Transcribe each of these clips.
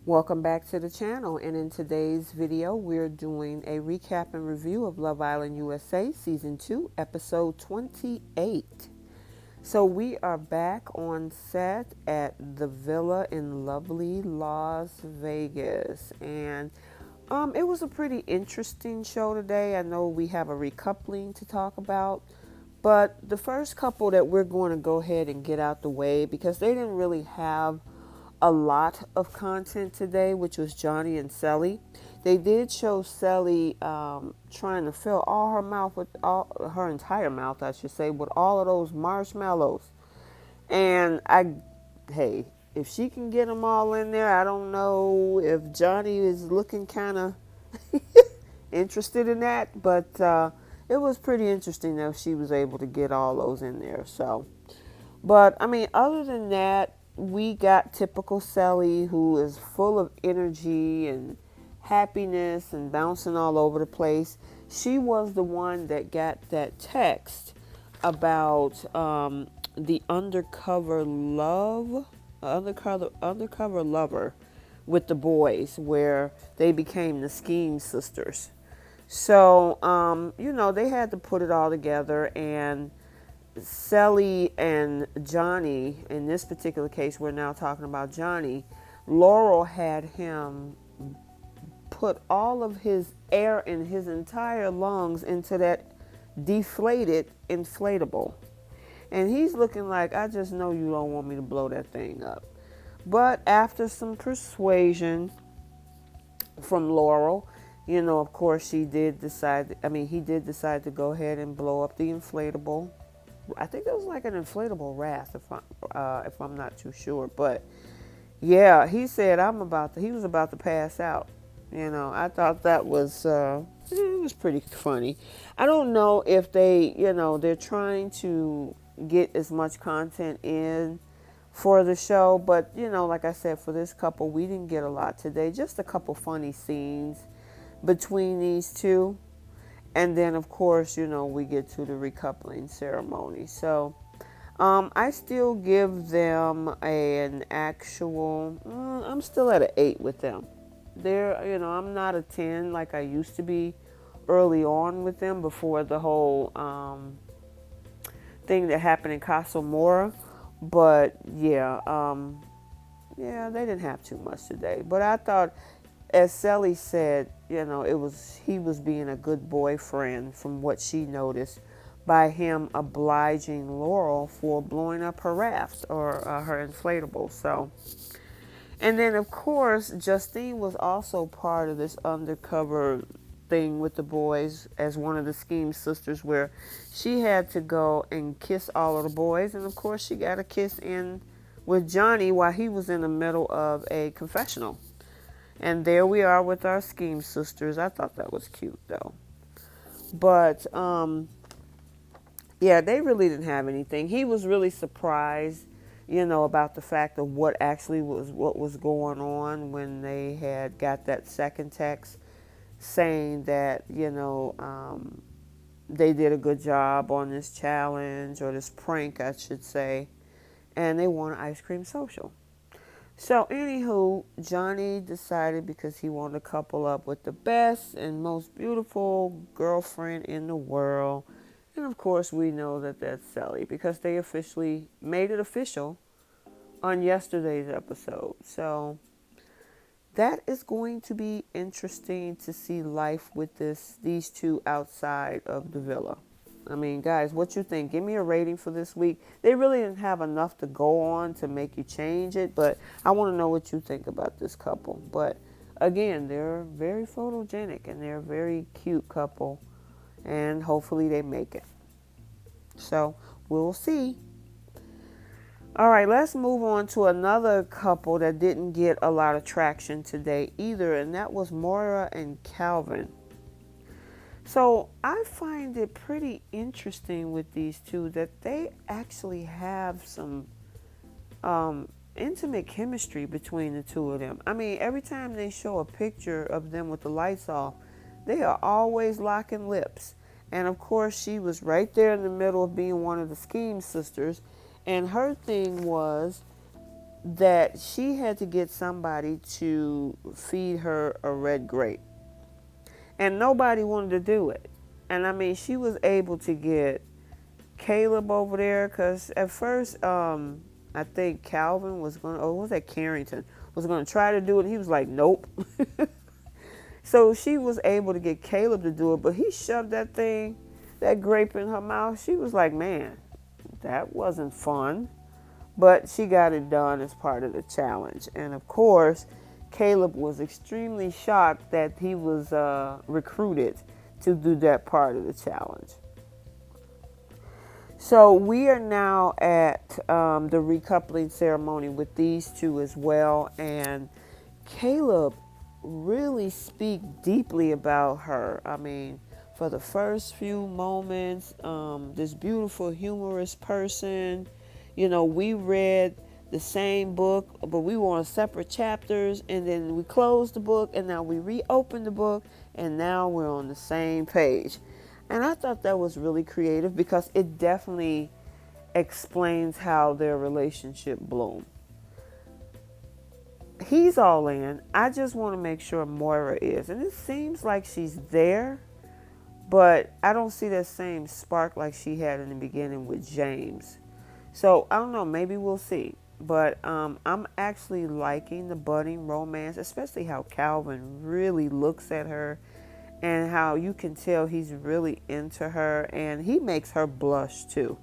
Welcome back to the channel, and in today's video we're doing a recap and review of Love Island USA Season 2 Episode 28. So we are back on set at the villa in lovely Las Vegas, and it was a pretty interesting show today. I know we have a recoupling to talk about, but the first couple that we're going to go ahead and get out the way because they didn't really have a lot of content today, which was Johnny and Cely. They did show Cely trying to fill all her mouth with her entire mouth, I should say, with all of those marshmallows. And hey, if she can get them all in there, I don't know if Johnny is looking kind of interested in that, but it was pretty interesting that she was able to get all those in there. So, but I mean, other than that, we got typical Cely, who is full of energy and happiness and bouncing all over the place. She was the one that got that text about the undercover lover with the boys, where they became the Scheme sisters. So, they had to put it all together, and Cely and Johnny, in this particular case, we're now talking about Johnny. Laurel had him put all of his air in his entire lungs into that deflated inflatable. And he's looking like, I just know you don't want me to blow that thing up. But after some persuasion from Laurel, of course, he did decide to go ahead and blow up the inflatable. I think that was like an inflatable raft, if I'm not too sure. But yeah, he said he was about to pass out. I thought that was it was pretty funny. I don't know if they're trying to get as much content in for the show, but like I said, for this couple, we didn't get a lot today. Just a couple funny scenes between these two. And then, of course, we get to the recoupling ceremony. So, I still give them an actual, I'm still at an 8 with them. I'm not a 10 like I used to be early on with them before the whole thing that happened in Casa Moira. But, yeah, they didn't have too much today. But I thought, as Cely said, he was being a good boyfriend from what she noticed by him obliging Laurel for blowing up her raft or her inflatable. So, and then of course Justine was also part of this undercover thing with the boys as one of the Scheme sisters, where she had to go and kiss all of the boys, and of course she got a kiss in with Johnny while he was in the middle of a confessional. And there we are with our Scheme sisters. I thought that was cute, though. But, yeah, they really didn't have anything. He was really surprised, about the fact of what was going on when they had got that second text saying that, they did a good job on this challenge, or this prank, I should say, and they won an ice cream social. So, anywho, Johnny decided, because he wanted to couple up with the best and most beautiful girlfriend in the world. And of course, we know that that's Cely, because they officially made it official on yesterday's episode. So, that is going to be interesting to see life with these two outside of the villa. I mean, guys, what you think? Give me a rating for this week. They really didn't have enough to go on to make you change it, but I want to know what you think about this couple. But again, they're very photogenic and they're a very cute couple, and hopefully they make it. So we'll see. All right, let's move on to another couple that didn't get a lot of traction today either, and that was Maura and Calvin. So I find it pretty interesting with these two that they actually have some intimate chemistry between the two of them. I mean, every time they show a picture of them with the lights off, they are always locking lips. And of course, she was right there in the middle of being one of the Scheme sisters. And her thing was that she had to get somebody to feed her a red grape. And nobody wanted to do it. And I mean, she was able to get Caleb over there because at first, I think Calvin was going to, or was that Carrington, was going to try to do it. He was like, nope. So she was able to get Caleb to do it, but he shoved that grape in her mouth. She was like, man, that wasn't fun. But she got it done as part of the challenge. And of course, Caleb was extremely shocked that he was recruited to do that part of the challenge. So we are now at the recoupling ceremony with these two as well. And Caleb really speak deeply about her. I mean, for the first few moments, this beautiful, humorous person. You know, we read the same book, but we were on separate chapters, and then we closed the book, and now we reopened the book, and now we're on the same page. And I thought that was really creative because it definitely explains how their relationship bloomed. He's all in. I just want to make sure Moira is. And it seems like she's there, but I don't see that same spark like she had in the beginning with James. So I don't know, maybe we'll see. But I'm actually liking the budding romance, especially how Calvin really looks at her and how you can tell he's really into her, and he makes her blush too.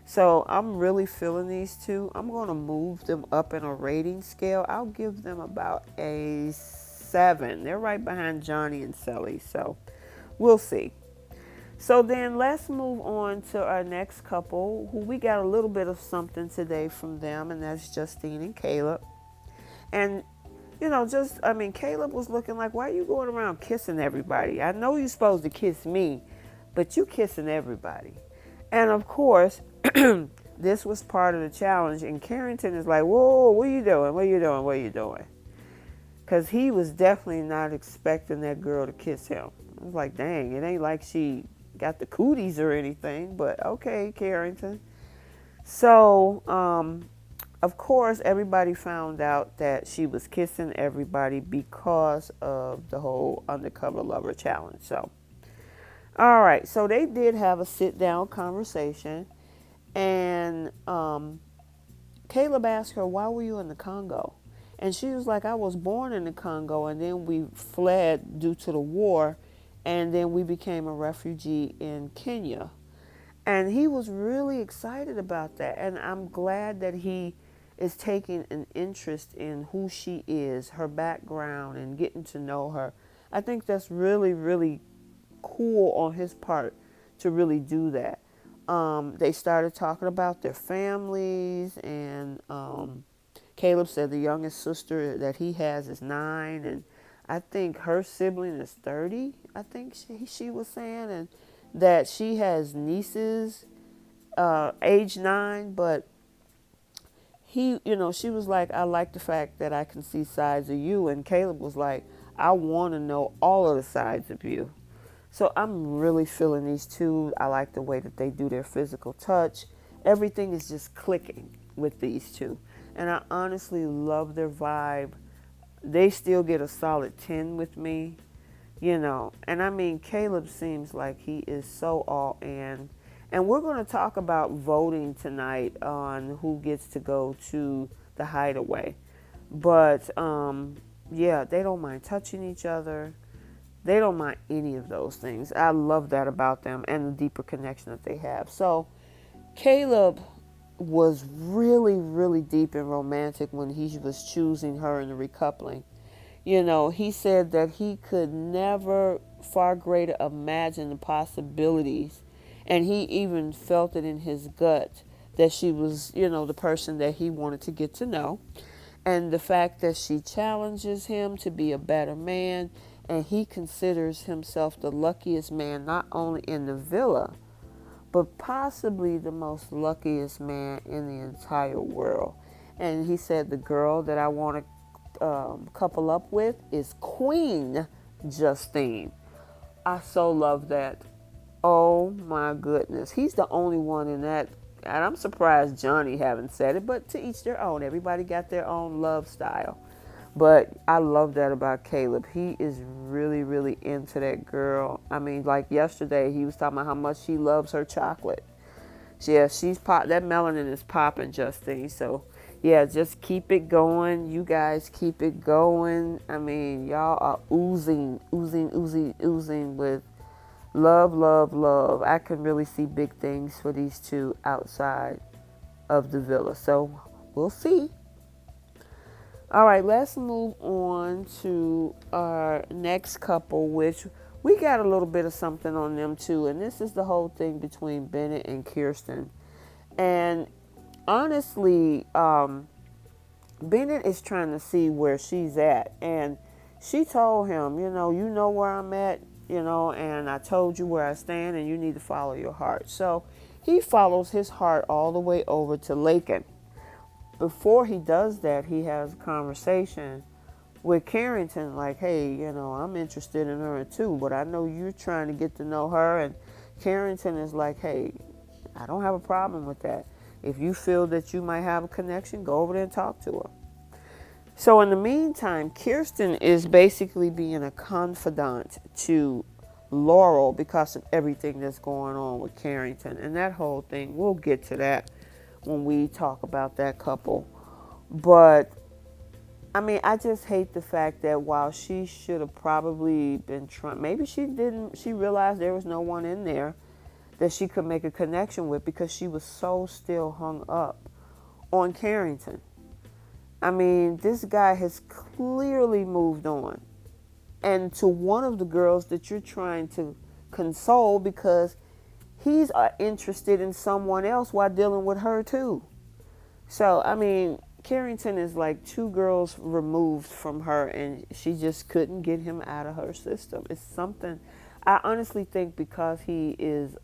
So I'm really feeling these two. I'm going to move them up in a rating scale. I'll give them about a 7. They're right behind Johnny and Cely. So we'll see. So then let's move on to our next couple, who we got a little bit of something today from them, and that's Justine and Caleb. And, you know, Caleb was looking like, why are you going around kissing everybody? I know you're supposed to kiss me, but you kissing everybody. And of course, this was part of the challenge, and Carrington is like, whoa, what are you doing? What are you doing? What are you doing? Because he was definitely not expecting that girl to kiss him. I was like, dang, it ain't like she got the cooties or anything, but okay, Carrington. So, of course, everybody found out that she was kissing everybody because of the whole Undercover Lover challenge. So, all right, so they did have a sit-down conversation, and Caleb asked her, why were you in the Congo? And she was like, I was born in the Congo, and then we fled due to the war, and then we became a refugee in Kenya. And he was really excited about that. And I'm glad that he is taking an interest in who she is, her background, and getting to know her. I think that's really, really cool on his part to really do that. They started talking about their families, and Caleb said the youngest sister that he has is 9, and I think her sibling is 30, I think she was saying, and that she has nieces age 9, but she was like, I like the fact that I can see sides of you, and Caleb was like, I want to know all of the sides of you. So I'm really feeling these two. I like the way that they do their physical touch. Everything is just clicking with these two. And I honestly love their vibe. They still get a solid 10 with me, And I mean, Caleb seems like he is so all in. And we're going to talk about voting tonight on who gets to go to the hideaway. But, yeah, they don't mind touching each other. They don't mind any of those things. I love that about them and the deeper connection that they have. So Caleb was really, really deep and romantic when he was choosing her in the recoupling. He said that he could never far greater imagine the possibilities. And he even felt it in his gut that she was, the person that he wanted to get to know. And the fact that she challenges him to be a better man, and he considers himself the luckiest man, not only in the villa, but possibly the most luckiest man in the entire world. And he said, the girl that I want to couple up with is Queen Justine. I so love that. Oh my goodness. He's the only one in that. And I'm surprised Johnny haven't said it, but to each their own. Everybody got their own love style. But I love that about Caleb. He is really, really into that girl. I mean, like yesterday, he was talking about how much he loves her chocolate. Yeah, she's pop. That melanin is popping, Justine. So, yeah, just keep it going. You guys keep it going. I mean, y'all are oozing with love, love, love. I can really see big things for these two outside of the villa. So, we'll see. All right, let's move on to our next couple, which we got a little bit of something on them too. And this is the whole thing between Bennett and Kierstan. And honestly, Bennett is trying to see where she's at. And she told him, you know where I'm at, and I told you where I stand, and you need to follow your heart. So he follows his heart all the way over to Laken. Before he does that, he has a conversation with Carrington, like, hey, I'm interested in her too, but I know you're trying to get to know her. And Carrington is like, hey, I don't have a problem with that. If you feel that you might have a connection, go over there and talk to her. So in the meantime, Kierstan is basically being a confidant to Laurel because of everything that's going on with Carrington. And that whole thing, we'll get to that when we talk about that couple. But I mean, I just hate the fact that while she should have probably been trying, maybe she realized there was no one in there that she could make a connection with because she was so still hung up on Carrington. I mean, this guy has clearly moved on. And to one of the girls that you're trying to console because he's interested in someone else while dealing with her too. So, I mean, Carrington is like two girls removed from her, and she just couldn't get him out of her system. It's something, I honestly think because he is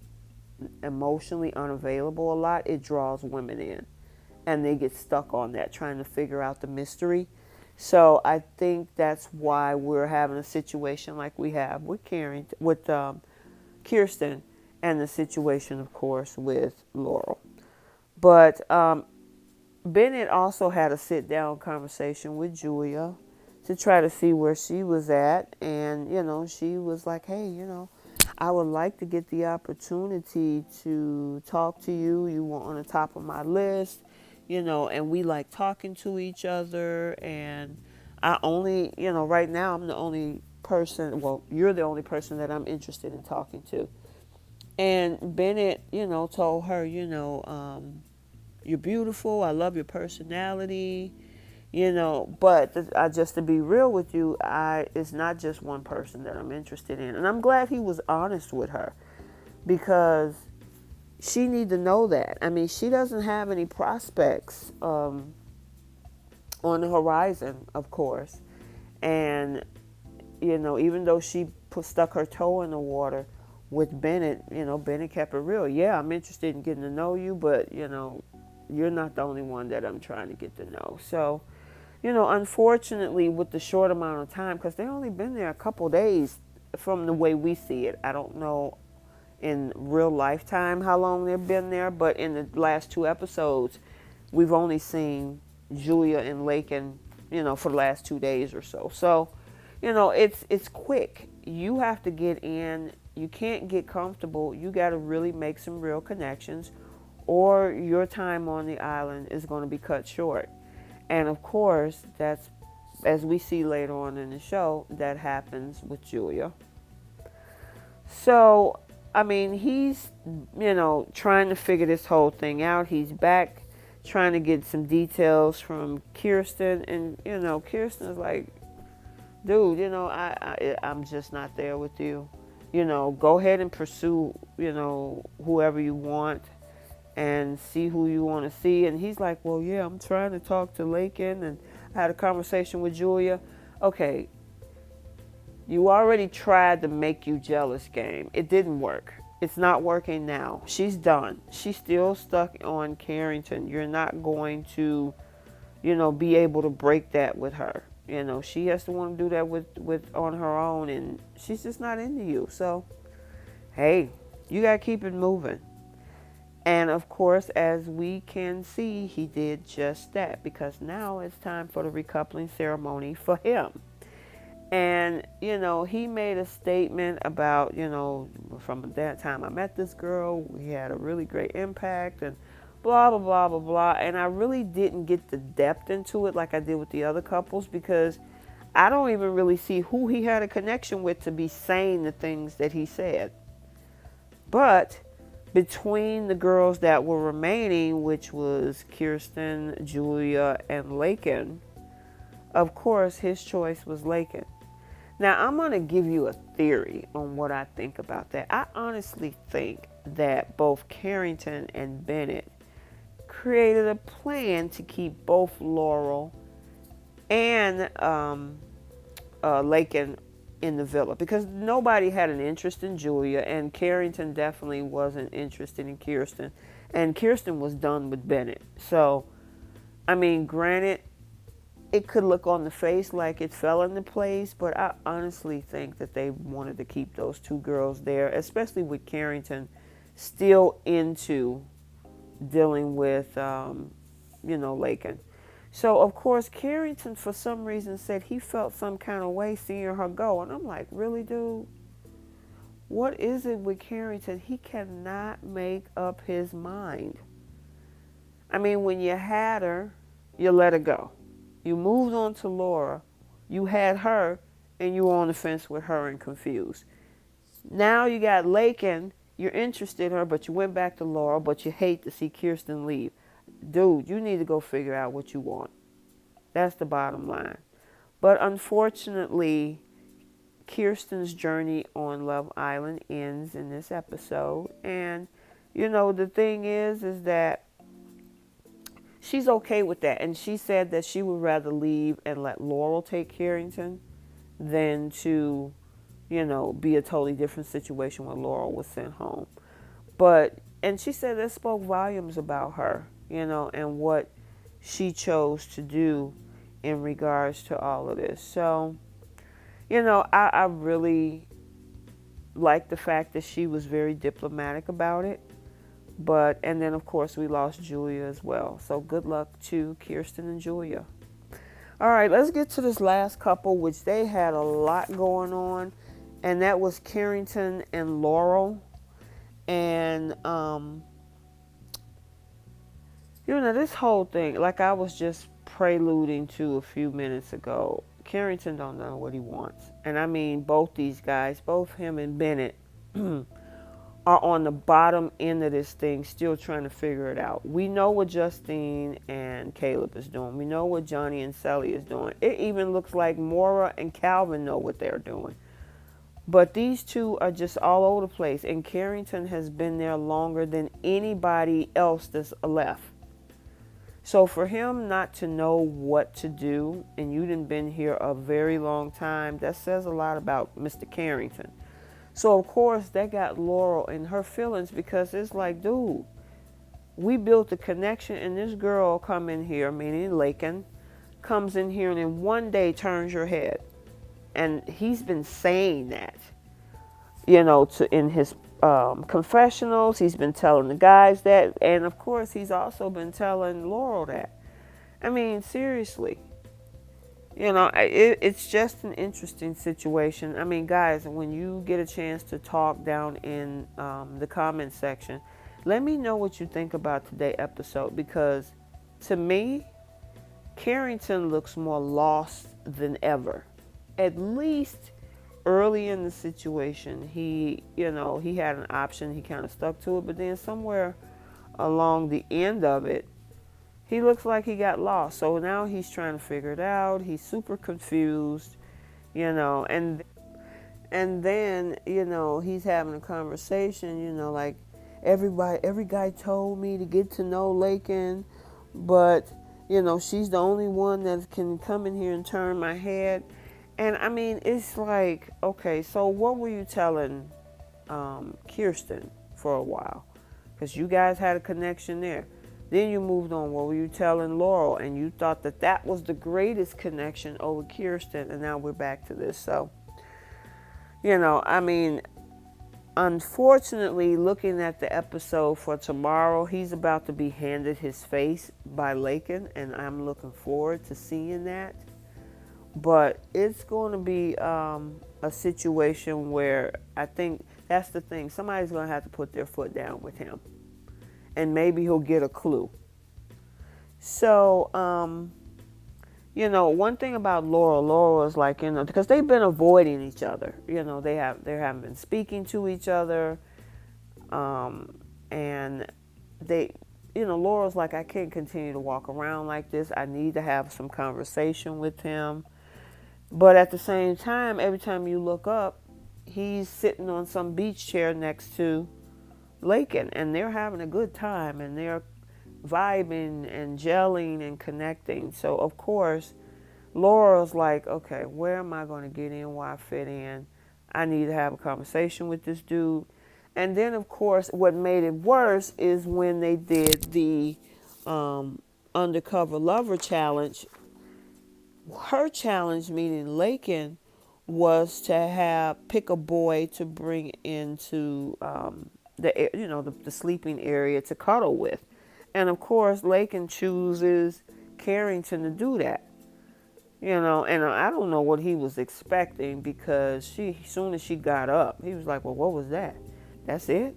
emotionally unavailable a lot, it draws women in. And they get stuck on that, trying to figure out the mystery. So I think that's why we're having a situation like we have with Kierstan, and the situation, of course, with Laurel. But Bennett also had a sit-down conversation with Julia to try to see where she was at. And, she was like, hey, I would like to get the opportunity to talk to you. You were on the top of my list, and we like talking to each other. And I only, right now I'm the only person, well, you're the only person that I'm interested in talking to. And Bennett, told her, you're beautiful. I love your personality, but just to be real with you, it's not just one person that I'm interested in. And I'm glad he was honest with her because she needs to know that. I mean, she doesn't have any prospects on the horizon, of course. And, even though she stuck her toe in the water with Bennett, Bennett kept it real. Yeah, I'm interested in getting to know you, but, you're not the only one that I'm trying to get to know. So, unfortunately, with the short amount of time, because they've only been there a couple days from the way we see it. I don't know in real lifetime how long they've been there, but in the last 2 episodes, we've only seen Julia and Laken, for the last 2 days or so. So, it's quick. You have to get in. You can't get comfortable. You got to really make some real connections, or your time on the island is going to be cut short. And of course, that's, as we see later on in the show, that happens with Julia. So, I mean, he's, trying to figure this whole thing out. He's back trying to get some details from Kierstan. And, Kierstan is like, dude, I'm just not there with you. Go ahead and pursue, whoever you want and see who you want to see. And he's like, well, yeah, I'm trying to talk to Laken, and I had a conversation with Julia. Okay, you already tried the make you jealous game. It didn't work. It's not working now. She's done. She's still stuck on Carrington. You're not going to, be able to break that with her. She has to want to do that with on her own, and she's just not into you. So, hey, you got to keep it moving. And of course, as we can see, he did just that, because now it's time for the recoupling ceremony for him. And, he made a statement about, from that time I met this girl, we had a really great impact, and blah, blah, blah, blah, blah. And I really didn't get the depth into it like I did with the other couples, because I don't even really see who he had a connection with to be saying the things that he said. But between the girls that were remaining, which was Kierstan, Julia, and Laken, of course, his choice was Laken. Now, I'm going to give you a theory on what I think about that. I honestly think that both Carrington and Bennett created a plan to keep both Laurel and Laken in the villa, because nobody had an interest in Julia, and Carrington definitely wasn't interested in Kierstan, and Kierstan was done with Bennett. So, I mean, granted, it could look on the face like it fell into place, but I honestly think that they wanted to keep those two girls there, especially with Carrington still into dealing with, Laken. So, of course, Carrington, for some reason, said he felt some kind of way seeing her go. And I'm like, really, dude? What is it with Carrington? He cannot make up his mind. I mean, when you had her, you let her go. You moved on to Laura. You had her, and you were on the fence with her and confused. Now you got Laken. You're interested in her, but you went back to Laura, but you hate to see Kierstan leave. Dude, you need to go figure out what you want. That's the bottom line. But unfortunately, Kierstan's journey on Love Island ends in this episode. And, the thing is that she's okay with that. And she said that she would rather leave and let Laurel take Carrington than to, be a totally different situation when Laurel was sent home. And she said that spoke volumes about her, and what she chose to do in regards to all of this. So, I really like the fact that she was very diplomatic about it. And then, of course, we lost Julia as well. So good luck to Kierstan and Julia. All right, let's get to this last couple, which they had a lot going on. And that was Carrington and Laurel. And, this whole thing, like I was just preluding to a few minutes ago, Carrington don't know what he wants. And I mean, both these guys, both him and Bennett, are on the bottom end of this thing, still trying to figure it out. We know what Justine and Caleb is doing. We know what Johnny and Cely is doing. It even looks like Maura and Calvin know what they're doing. But these two are just all over the place. And Carrington has been there longer than anybody else that's left. So for him not to know what to do, and you done been here a very long time, that says a lot about Mr. Carrington. So of course that got Laurel in her feelings, because it's like, dude, we built a connection, and this girl come in here, meaning Laken, comes in here and in one day turns your head. And he's been saying that, in his confessionals. He's been telling the guys that, and of course he's also been telling Laurel that. I mean, seriously, it's just an interesting situation. I mean, guys, when you get a chance to talk down in the comment section, let me know what you think about today's episode, because to me, Carrington looks more lost than ever. At least early in the situation, he had an option. He kind of stuck to it. But then somewhere along the end of it, he looks like he got lost. So now he's trying to figure it out. He's super confused, and then, he's having a conversation, like every guy told me to get to know Laken, but, she's the only one that can come in here and turn my head. And I mean, it's like, okay, so what were you telling Kierstan for a while? Because you guys had a connection there. Then you moved on. What were you telling Laurel? And you thought that was the greatest connection over Kierstan. And now we're back to this. So, I mean, unfortunately, looking at the episode for tomorrow, he's about to be handed his face by Lakin, and I'm looking forward to seeing that. But it's going to be a situation where I think that's the thing. Somebody's going to have to put their foot down with him, and maybe he'll get a clue. So, one thing about Laurel is like, because they've been avoiding each other. They haven't been speaking to each other, and Laurel's like, I can't continue to walk around like this. I need to have some conversation with him. But at the same time, every time you look up, he's sitting on some beach chair next to Lakin, and they're having a good time, and they're vibing and gelling and connecting. So, of course, Laura's like, okay, where am I going to get in, where I fit in? I need to have a conversation with this dude. And then, of course, what made it worse is when they did the Undercover Lover Challenge. Her challenge, meaning Lakin, was to pick a boy to bring into the sleeping area to cuddle with, and of course Lakin chooses Carrington to do that. And I don't know what he was expecting, because as soon as she got up, he was like, "Well, what was that? That's it?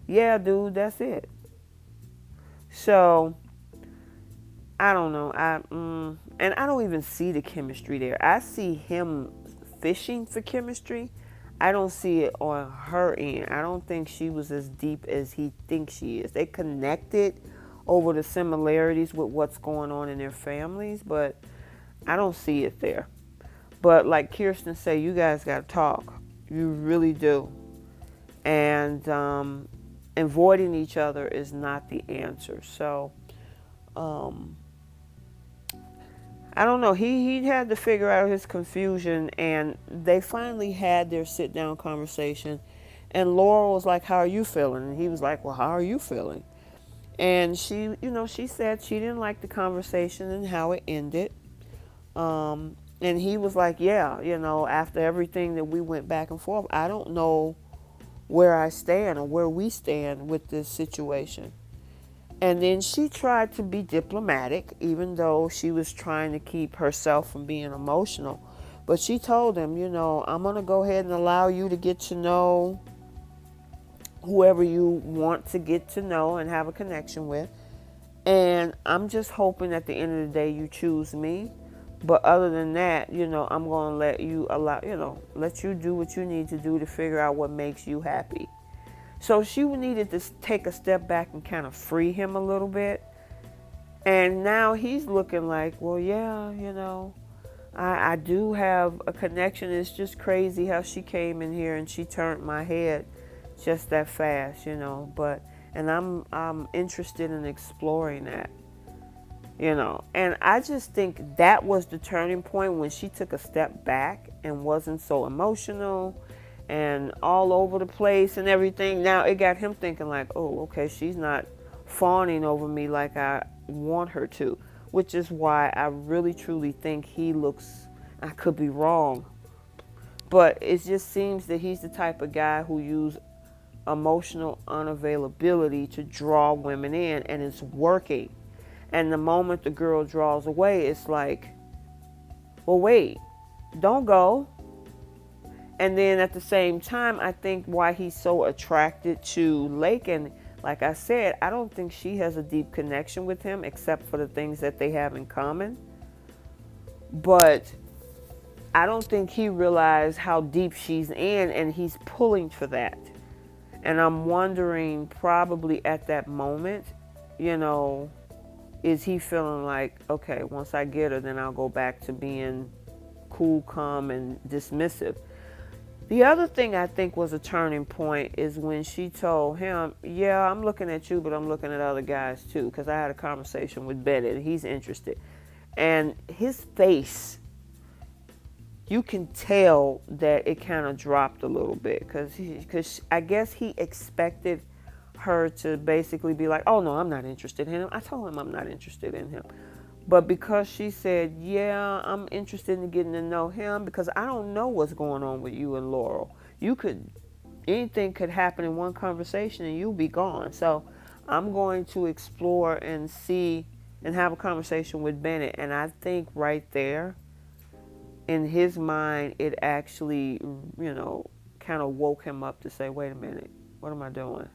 Yeah, dude, that's it." So I don't know. And I don't even see the chemistry there. I see him fishing for chemistry. I don't see it on her end. I don't think she was as deep as he thinks she is. They connected over the similarities with what's going on in their families, but I don't see it there. But like Kierstan said, you guys got to talk. You really do. And avoiding each other is not the answer. So, I don't know. He had to figure out his confusion, and they finally had their sit-down conversation. And Laurel was like, "How are you feeling?" And he was like, "Well, how are you feeling?" And she said she didn't like the conversation and how it ended. And he was like, "Yeah, after everything that we went back and forth, I don't know where I stand or where we stand with this situation." And then she tried to be diplomatic, even though she was trying to keep herself from being emotional. But she told him, "I'm going to go ahead and allow you to get to know whoever you want to get to know and have a connection with. And I'm just hoping at the end of the day you choose me. But other than that, I'm going to let you do what you need to do to figure out what makes you happy." So she needed to take a step back and kind of free him a little bit. And now he's looking like, well, yeah, I do have a connection. It's just crazy how she came in here and she turned my head just that fast, and I'm interested in exploring that, And I just think that was the turning point, when she took a step back and wasn't so emotional and all over the place and everything. Now it got him thinking like, oh, okay, she's not fawning over me like I want her to, which is why I really truly think I could be wrong, but it just seems that he's the type of guy who uses emotional unavailability to draw women in, and it's working. And the moment the girl draws away, it's like, well, wait, don't go. And then at the same time, I think why he's so attracted to Lakin, like I said, I don't think she has a deep connection with him except for the things that they have in common. But I don't think he realized how deep she's in, and he's pulling for that. And I'm wondering, probably at that moment, is he feeling like, okay, once I get her, then I'll go back to being cool, calm, and dismissive. The other thing I think was a turning point is when she told him, yeah, I'm looking at you, but I'm looking at other guys too, because I had a conversation with Bennett, and he's interested. And his face, you can tell that it kind of dropped a little bit, because I guess he expected her to basically be like, oh, no, I'm not interested in him. I told him I'm not interested in him. But because she said, yeah, I'm interested in getting to know him, because I don't know what's going on with you and Laurel. You could anything could happen in one conversation and you'll be gone. So I'm going to explore and see and have a conversation with Bennett. And I think right there, in his mind, it actually, kind of woke him up to say, wait a minute, what am I doing?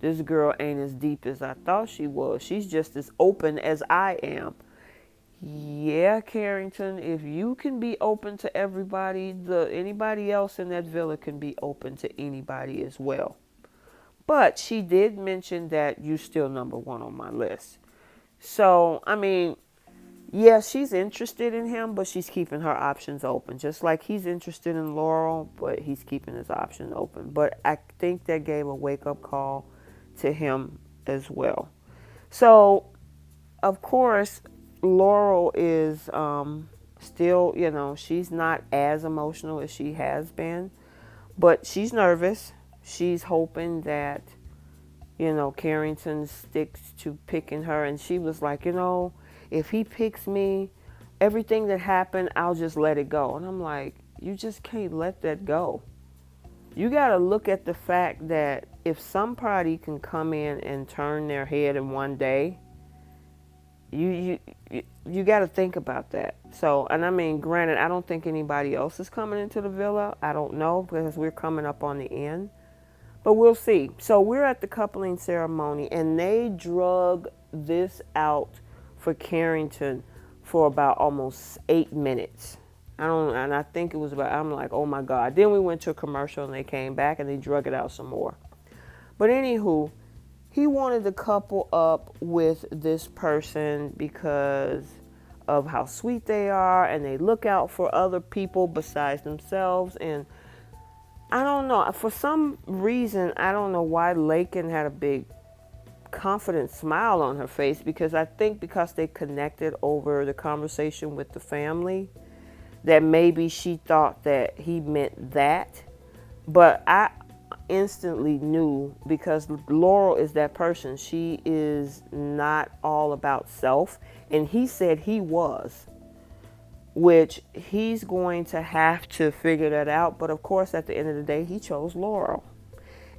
This girl ain't as deep as I thought she was. She's just as open as I am. Yeah, Carrington, if you can be open to everybody, anybody else in that villa can be open to anybody as well. But she did mention that you still number one on my list. So, I mean, yeah, she's interested in him, but she's keeping her options open. Just like he's interested in Laurel, but he's keeping his options open. But I think that gave a wake-up call to him as well. So, of course, Laurel is still, she's not as emotional as she has been, but she's nervous. She's hoping that, Carrington sticks to picking her. And she was like, if he picks me, everything that happened, I'll just let it go. And I'm like, you just can't let that go. You got to look at the fact that if somebody can come in and turn their head in one day, you got to think about that. So, and I mean, granted, I don't think anybody else is coming into the villa. I don't know because we're coming up on the end. But we'll see. So we're at the coupling ceremony, and they drug this out for Carrington for about almost 8 minutes. And I think it was about, I'm like, oh my God. Then we went to a commercial and they came back and they drug it out some more. But anywho, he wanted to couple up with this person because of how sweet they are and they look out for other people besides themselves. And I don't know. For some reason, I don't know why Lakin had a big confident smile on her face, because I think because they connected over the conversation with the family, that maybe she thought that he meant that. But I instantly knew, because Laurel is that person. She is not all about self. And he said he was, which he's going to have to figure that out. But of course, at the end of the day, he chose Laurel.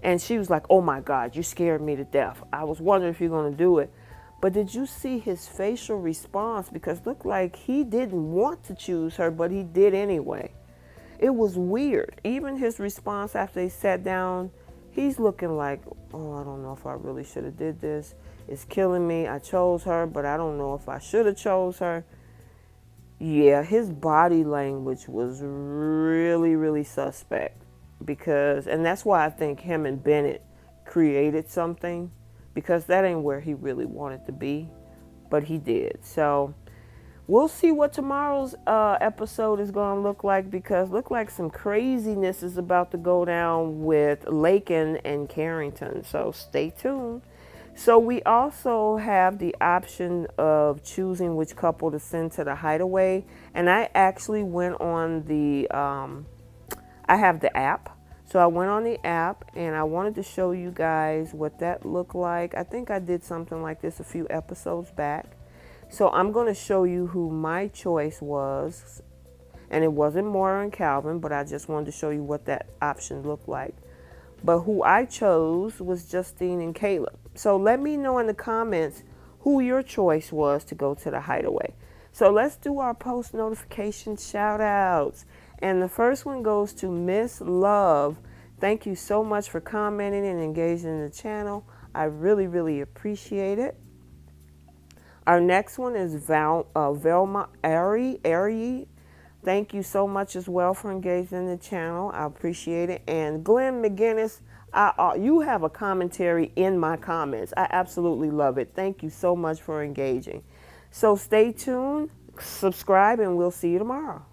And she was like, oh my God, you scared me to death. I was wondering if you're going to do it. But did you see his facial response? Because it looked like he didn't want to choose her, but he did anyway. It was weird. Even his response after they sat down, he's looking like, oh, I don't know if I really should have did this. It's killing me. I chose her, but I don't know if I should have chose her. Yeah, his body language was really, really suspect. And that's why I think him and Bennett created something, because that ain't where he really wanted to be, but he did. So we'll see what tomorrow's episode is going to look like, because look like some craziness is about to go down with Lakin and Carrington. So stay tuned. So we also have the option of choosing which couple to send to the hideaway. And I actually went on the, I have the app. So I went on the app and I wanted to show you guys what that looked like. I think I did something like this a few episodes back. So I'm going to show you who my choice was. And it wasn't Maura and Calvin, but I just wanted to show you what that option looked like. But who I chose was Justine and Caleb. So let me know in the comments who your choice was to go to the hideaway. So let's do our post notification shout outs. And the first one goes to Miss Love. Thank you so much for commenting and engaging in the channel. I really, really appreciate it. Our next one is Velma Ari. Thank you so much as well for engaging in the channel. I appreciate it. And Glenn McGinnis, you have a commentary in my comments. I absolutely love it. Thank you so much for engaging. So stay tuned, subscribe, and we'll see you tomorrow.